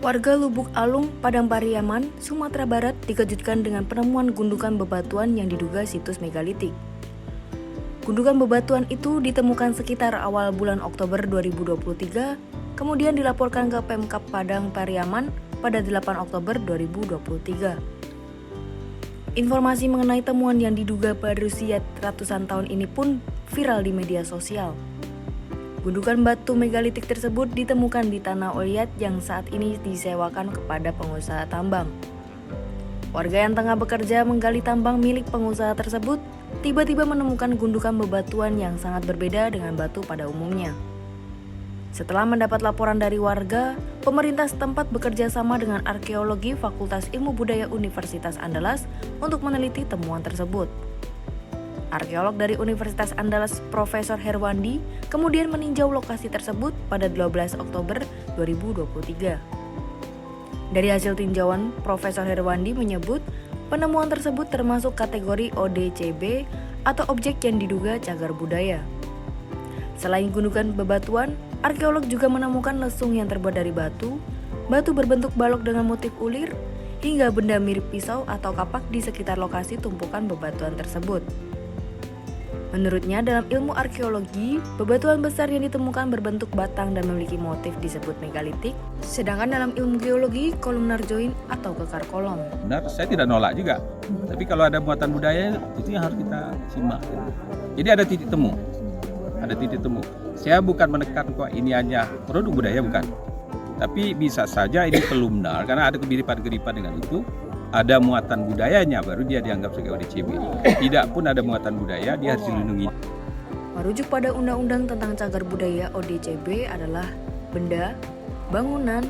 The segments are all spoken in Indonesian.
Warga Lubuk Alung, Padang Pariaman, Sumatera Barat dikejutkan dengan penemuan gundukan bebatuan yang diduga situs megalitik. Gundukan bebatuan itu ditemukan sekitar awal bulan Oktober 2023, kemudian dilaporkan ke Pemkab Padang Pariaman pada 8 Oktober 2023. Informasi mengenai temuan yang diduga berusia ratusan tahun ini pun viral di media sosial. Gundukan batu megalitik tersebut ditemukan di tanah oliat yang saat ini disewakan kepada pengusaha tambang. Warga yang tengah bekerja menggali tambang milik pengusaha tersebut tiba-tiba menemukan gundukan bebatuan yang sangat berbeda dengan batu pada umumnya. Setelah mendapat laporan dari warga, pemerintah setempat bekerja sama dengan arkeologi Fakultas Ilmu Budaya Universitas Andalas untuk meneliti temuan tersebut. Arkeolog dari Universitas Andalas Profesor Herwandi kemudian meninjau lokasi tersebut pada 12 Oktober 2023. Dari hasil tinjauan, Profesor Herwandi menyebut penemuan tersebut termasuk kategori ODCB atau objek yang diduga cagar budaya. Selain gundukan bebatuan, arkeolog juga menemukan lesung yang terbuat dari batu, batu berbentuk balok dengan motif ulir, hingga benda mirip pisau atau kapak di sekitar lokasi tumpukan bebatuan tersebut. Menurutnya, dalam ilmu arkeologi, bebatuan besar yang ditemukan berbentuk batang dan memiliki motif disebut megalitik, sedangkan dalam ilmu geologi, columnar joint atau kekar kolom. Benar, saya tidak nolak juga. Tapi kalau ada muatan budaya, itu yang harus kita simak. Jadi ada titik temu. Ada titik temu. Saya bukan menekan kok ini hanya produk budaya, bukan. Tapi bisa saja ini kolumnar, karena ada kemiripan-kemiripan dengan itu. Ada muatan budayanya, baru dia dianggap sebagai ODCB. Tidak pun ada muatan budaya, dia harus dilindungi. Merujuk pada Undang-Undang tentang Cagar Budaya ODCB adalah benda, bangunan,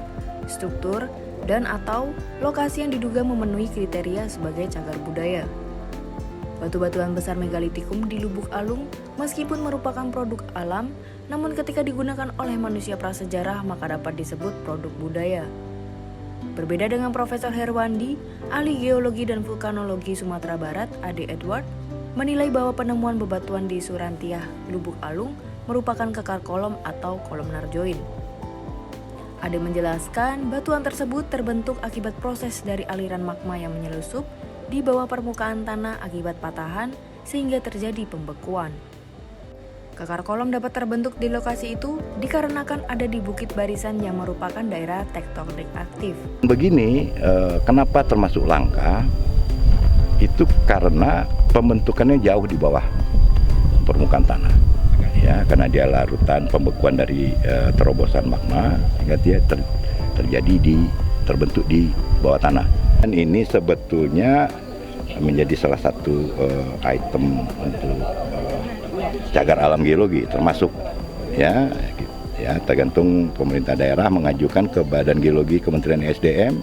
struktur, dan atau lokasi yang diduga memenuhi kriteria sebagai cagar budaya. Batu-batuan besar megalitikum di Lubuk Alung meskipun merupakan produk alam, namun ketika digunakan oleh manusia prasejarah maka dapat disebut produk budaya. Berbeda dengan Profesor Herwandi, ahli geologi dan vulkanologi Sumatera Barat, Ade Edward, menilai bahwa penemuan bebatuan di Surantiah, Lubuk Alung merupakan kekar kolom atau columnar joint. Ade menjelaskan, batuan tersebut terbentuk akibat proses dari aliran magma yang menyelusup di bawah permukaan tanah akibat patahan sehingga terjadi pembekuan. Kekar kolom dapat terbentuk di lokasi itu dikarenakan ada di bukit barisan yang merupakan daerah tektonik aktif. Begini, kenapa termasuk langka? Itu karena pembentukannya jauh di bawah permukaan tanah. Ya, karena dia larutan pembekuan dari terobosan magma sehingga dia terbentuk di bawah tanah. Dan ini sebetulnya menjadi salah satu item untuk cagar alam geologi, termasuk ya tergantung pemerintah daerah mengajukan ke Badan Geologi Kementerian SDM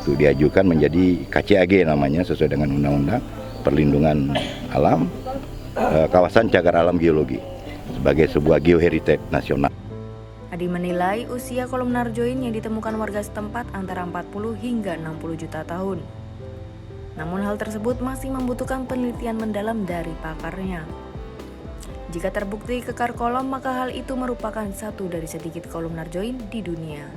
untuk diajukan menjadi KCAG namanya sesuai dengan Undang-Undang Perlindungan Alam kawasan cagar alam geologi sebagai sebuah geoheritage nasional. Adi menilai usia columnar joint yang ditemukan warga setempat antara 40 hingga 60 juta tahun. Namun hal tersebut masih membutuhkan penelitian mendalam dari pakarnya. Jika terbukti kekar kolom, maka hal itu merupakan satu dari sedikit columnar joint di dunia.